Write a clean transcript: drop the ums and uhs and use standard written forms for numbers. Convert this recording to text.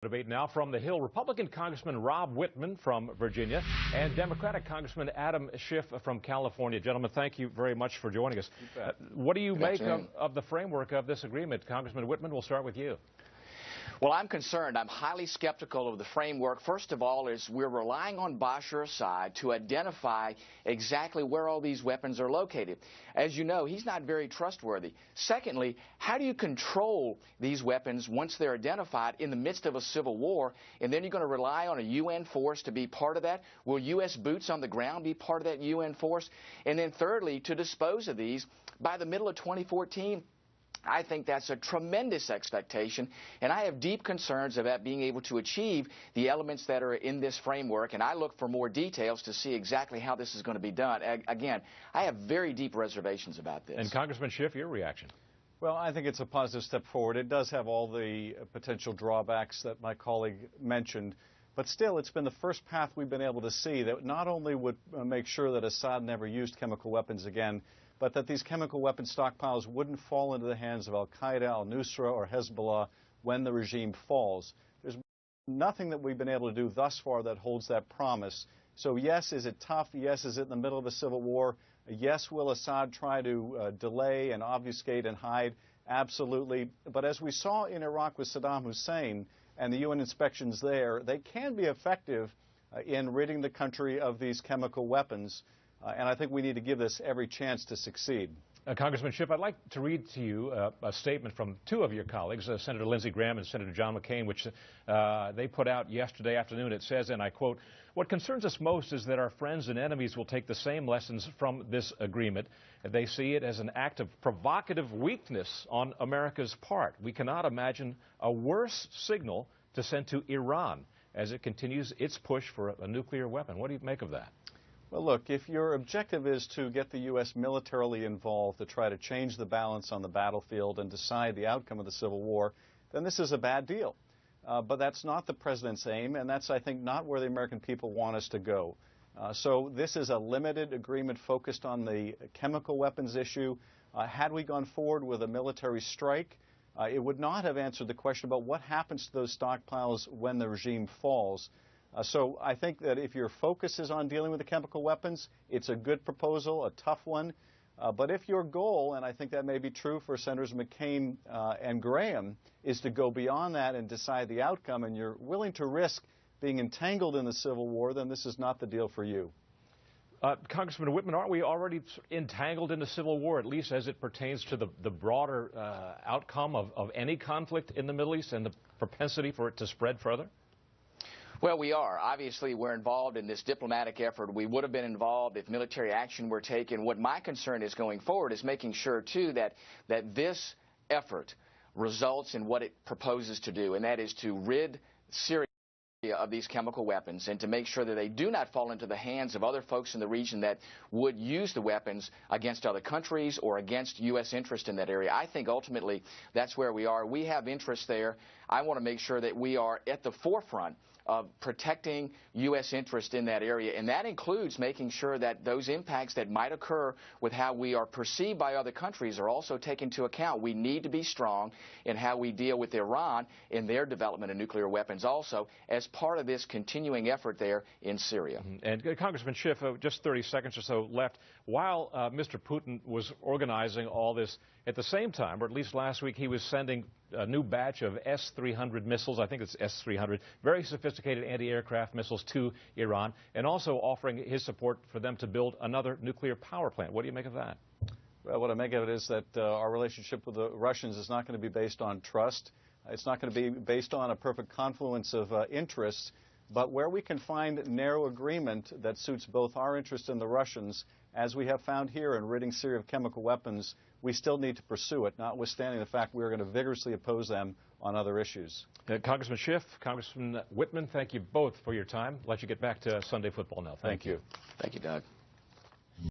Debate now from the Hill. Republican Congressman Rob Wittman from Virginia and Democratic Congressman Adam Schiff from California. Gentlemen, thank you very much for joining us. What do you make of the framework of this agreement? Congressman Wittman, we'll start with you. Well, I'm concerned. I'm highly skeptical of the framework. First of all, is we're relying on Bashar Assad to identify exactly where all these weapons are located. As you know, he's not very trustworthy. Secondly, how do you control these weapons once they're identified in the midst of a civil war? And then you're going to rely on a UN force to be part of that? Will U.S. boots on the ground be part of that UN force? And then thirdly, to dispose of these by the middle of 2014, I think that's a tremendous expectation, and I have deep concerns about being able to achieve the elements that are in this framework, and I look for more details to see exactly how this is going to be done. Again, I have very deep reservations about this. And Congressman Schiff, your reaction? Well, I think it's a positive step forward. It does have all the potential drawbacks that my colleague mentioned, but still, it's been the first path we've been able to see that not only would make sure that Assad never used chemical weapons again, but that these chemical weapon stockpiles wouldn't fall into the hands of Al-Qaeda, Al-Nusra, or Hezbollah when the regime falls. There's nothing that we've been able to do thus far that holds that promise. So yes, is it tough? Yes, is it in the middle of a civil war? Yes, will Assad try to delay and obfuscate and hide? Absolutely. But as we saw in Iraq with Saddam Hussein and the UN inspections there, they can be effective in ridding the country of these chemical weapons. And I think we need to give this every chance to succeed. Congressman Schiff, I'd like to read to you a statement from two of your colleagues, Senator Lindsey Graham and Senator John McCain, which they put out yesterday afternoon. It says, and I quote, "What concerns us most is that our friends and enemies will take the same lessons from this agreement. They see it as an act of provocative weakness on America's part. We cannot imagine a worse signal to send to Iran as it continues its push for a nuclear weapon." What do you make of that? Well, look, if your objective is to get the U.S. militarily involved to try to change the balance on the battlefield and decide the outcome of the Civil War, then this is a bad deal. But that's not the president's aim, and that's, I think, not where the American people want us to go. So this is a limited agreement focused on the chemical weapons issue. Had we gone forward with a military strike, it would not have answered the question about what happens to those stockpiles when the regime falls. So I think that if your focus is on dealing with the chemical weapons, it's a good proposal, a tough one. But if your goal, and I think that may be true for Senators McCain and Graham, is to go beyond that and decide the outcome, and you're willing to risk being entangled in the Civil War, then this is not the deal for you. Congressman Wittman, aren't we already entangled in the Civil War, at least as it pertains to the broader outcome of any conflict in the Middle East and the propensity for it to spread further? Well, we are. Obviously, we're involved in this diplomatic effort. We would have been involved if military action were taken. What my concern is going forward is making sure, too, that this effort results in what it proposes to do, and that is to rid Syria of these chemical weapons and to make sure that they do not fall into the hands of other folks in the region that would use the weapons against other countries or against U.S. interest in that area. I think ultimately that's where we are. We have interest there. I want to make sure that we are at the forefront of protecting U.S. interest in that area, and that includes making sure that those impacts that might occur with how we are perceived by other countries are also taken into account. We need to be strong in how we deal with Iran in their development of nuclear weapons also as part of this continuing effort there in Syria. And Congressman Schiff, just 30 seconds or so left. While Mr. Putin was organizing all this, at the same time, or at least last week, he was sending a new batch of S-300 missiles, I think it's S-300, very sophisticated anti-aircraft missiles to Iran, and also offering his support for them to build another nuclear power plant. What do you make of that? Well, what I make of it is that our relationship with the Russians is not going to be based on trust. It's not going to be based on a perfect confluence of interests, but where we can find narrow agreement that suits both our interests and the Russians, as we have found here in ridding Syria of chemical weapons, we still need to pursue it, notwithstanding the fact we're going to vigorously oppose them on other issues. Congressman Schiff, Congressman Wittman, thank you both for your time. Let you get back to Sunday football now. Thank you. Thank you, Doug.